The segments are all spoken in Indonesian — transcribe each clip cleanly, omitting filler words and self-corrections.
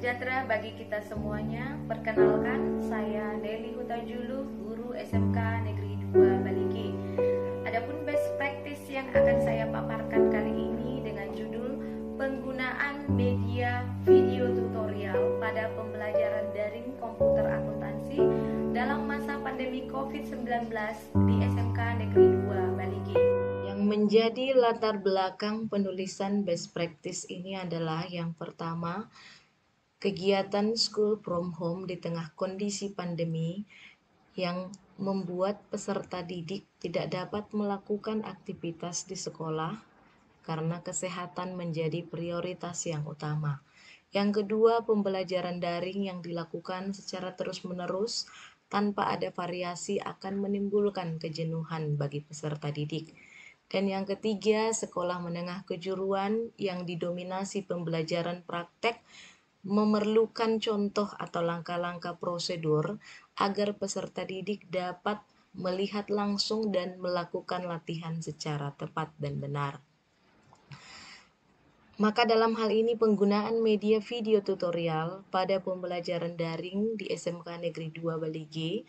sejahtera bagi kita semuanya. Perkenalkan, saya Nelly Hutajulu, guru SMK Negeri 2 Baligi. Adapun best practice yang akan saya paparkan kali ini dengan judul penggunaan media video tutorial pada pembelajaran daring komputer akuntansi dalam masa pandemi COVID-19 di SMK Negeri 2 Baligi. Yang menjadi latar belakang penulisan best practice ini adalah yang pertama, kegiatan school from home di tengah kondisi pandemi yang membuat peserta didik tidak dapat melakukan aktivitas di sekolah karena kesehatan menjadi prioritas yang utama. Yang kedua, pembelajaran daring yang dilakukan secara terus-menerus tanpa ada variasi akan menimbulkan kejenuhan bagi peserta didik. Dan yang ketiga, sekolah menengah kejuruan yang didominasi pembelajaran praktek memerlukan contoh atau langkah-langkah prosedur agar peserta didik dapat melihat langsung dan melakukan latihan secara tepat dan benar. Maka dalam hal ini penggunaan media video tutorial pada pembelajaran daring di SMK Negeri 2 Baligi,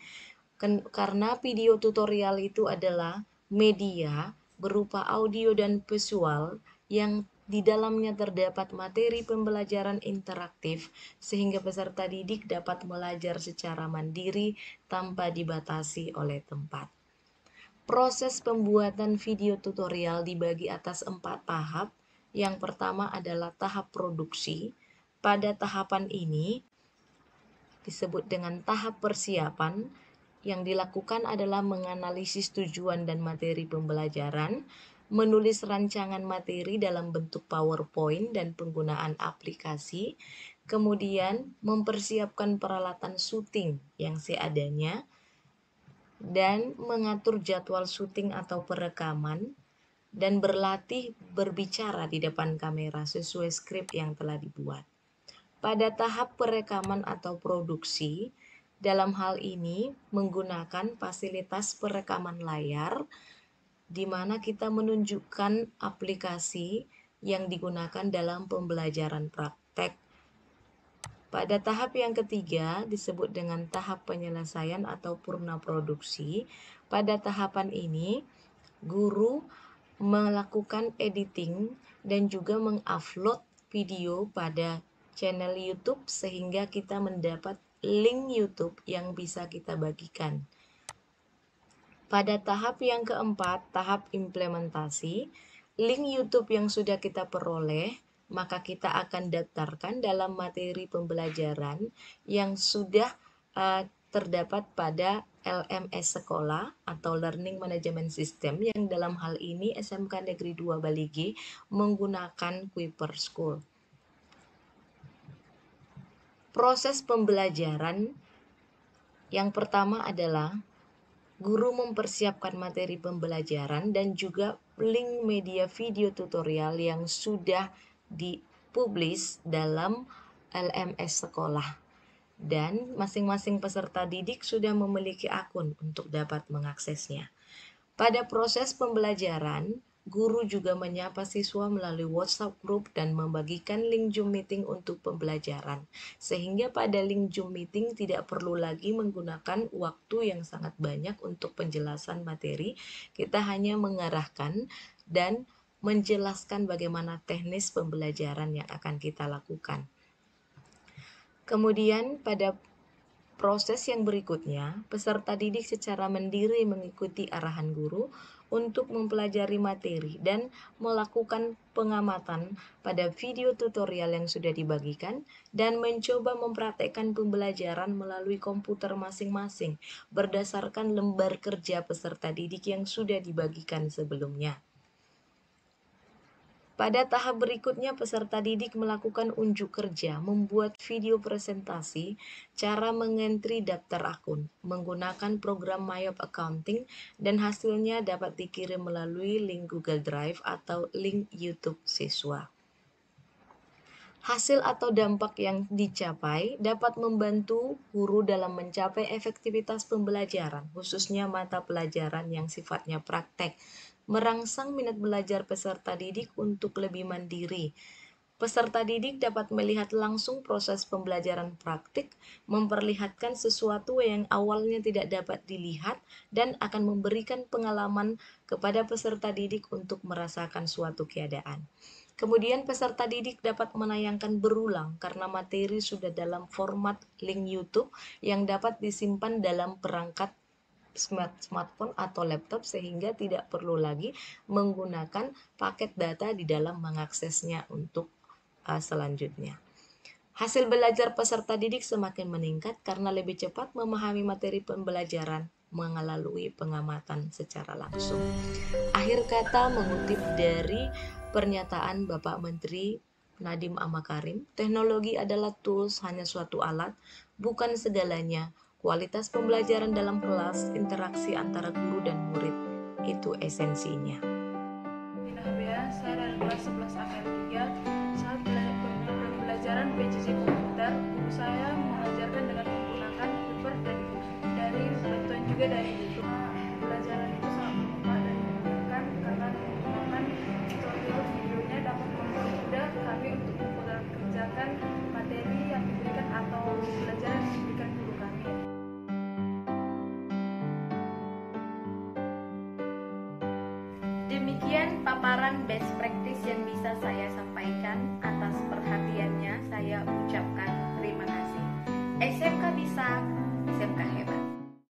karena video tutorial itu adalah media berupa audio dan visual yang di dalamnya terdapat materi pembelajaran interaktif sehingga peserta didik dapat belajar secara mandiri tanpa dibatasi oleh tempat. Proses pembuatan video tutorial dibagi atas 4 tahap. Yang pertama adalah tahap produksi. Pada tahapan ini disebut dengan tahap persiapan. Yang dilakukan adalah menganalisis tujuan dan materi pembelajaran, menulis rancangan materi dalam bentuk PowerPoint dan penggunaan aplikasi, kemudian mempersiapkan peralatan syuting yang seadanya, dan mengatur jadwal syuting atau perekaman, dan berlatih berbicara di depan kamera sesuai skrip yang telah dibuat. Pada tahap perekaman atau produksi, dalam hal ini menggunakan fasilitas perekaman layar, di mana kita menunjukkan aplikasi yang digunakan dalam pembelajaran praktek. Pada tahap yang ketiga disebut dengan tahap penyelesaian atau purna produksi. Pada tahapan ini, guru melakukan editing dan juga mengupload video pada channel YouTube sehingga kita mendapat link YouTube yang bisa kita bagikan. Pada tahap yang keempat, tahap implementasi, link YouTube yang sudah kita peroleh, maka kita akan daftarkan dalam materi pembelajaran yang sudah terdapat pada LMS sekolah atau Learning Management System yang dalam hal ini SMK Negeri 2 Baligi menggunakan Kuiper School. Proses pembelajaran yang pertama adalah guru mempersiapkan materi pembelajaran dan juga link media video tutorial yang sudah dipublish dalam LMS sekolah. Dan masing-masing peserta didik sudah memiliki akun untuk dapat mengaksesnya. Pada proses pembelajaran, guru juga menyapa siswa melalui WhatsApp group dan membagikan link Zoom meeting untuk pembelajaran. Sehingga pada link Zoom meeting tidak perlu lagi menggunakan waktu yang sangat banyak untuk penjelasan materi. Kita hanya mengarahkan dan menjelaskan bagaimana teknis pembelajaran yang akan kita lakukan. Kemudian pada proses yang berikutnya, peserta didik secara mandiri mengikuti arahan guru untuk mempelajari materi dan melakukan pengamatan pada video tutorial yang sudah dibagikan dan mencoba mempraktekkan pembelajaran melalui komputer masing-masing berdasarkan lembar kerja peserta didik yang sudah dibagikan sebelumnya. Pada tahap berikutnya, peserta didik melakukan unjuk kerja, membuat video presentasi, cara mengentri daftar akun, menggunakan program Mayop Accounting, dan hasilnya dapat dikirim melalui link Google Drive atau link YouTube siswa. Hasil atau dampak yang dicapai dapat membantu guru dalam mencapai efektivitas pembelajaran, khususnya mata pelajaran yang sifatnya praktek, merangsang minat belajar peserta didik untuk lebih mandiri, Peserta didik dapat melihat langsung proses pembelajaran praktik, memperlihatkan sesuatu yang awalnya tidak dapat dilihat, dan akan memberikan pengalaman kepada peserta didik untuk merasakan suatu keadaan. Kemudian peserta didik dapat menayangkan berulang karena materi sudah dalam format link YouTube yang dapat disimpan dalam perangkat smartphone atau laptop sehingga tidak perlu lagi menggunakan paket data di dalam mengaksesnya untuk selanjutnya. Hasil belajar peserta didik semakin meningkat karena lebih cepat memahami materi pembelajaran melalui pengamatan secara langsung. Akhir kata mengutip dari pernyataan Bapak Menteri Nadiem Amakarim, teknologi adalah tools, hanya suatu alat, bukan segalanya. Kualitas pembelajaran dalam kelas, interaksi antara guru dan murid, itu esensinya. Saya dari kelas 11 AKM 3. Saat pembelajaran PJJ komputer, guru saya mengajarkan dengan menggunakan paper dari bantuan juga dari buku. Pembelajaran itu sangat bermanfaat dan menyenangkan karena menggunakan tutorial videonya dapat mempermudah kami untuk memperkerjakan materi yang diberikan atau pelajaran yang diberikan guru kami. Demikian paparan best practice yang bisa saya sampaikan. Atas perhatiannya saya ucapkan terima kasih. SMK bisa, SMK hebat.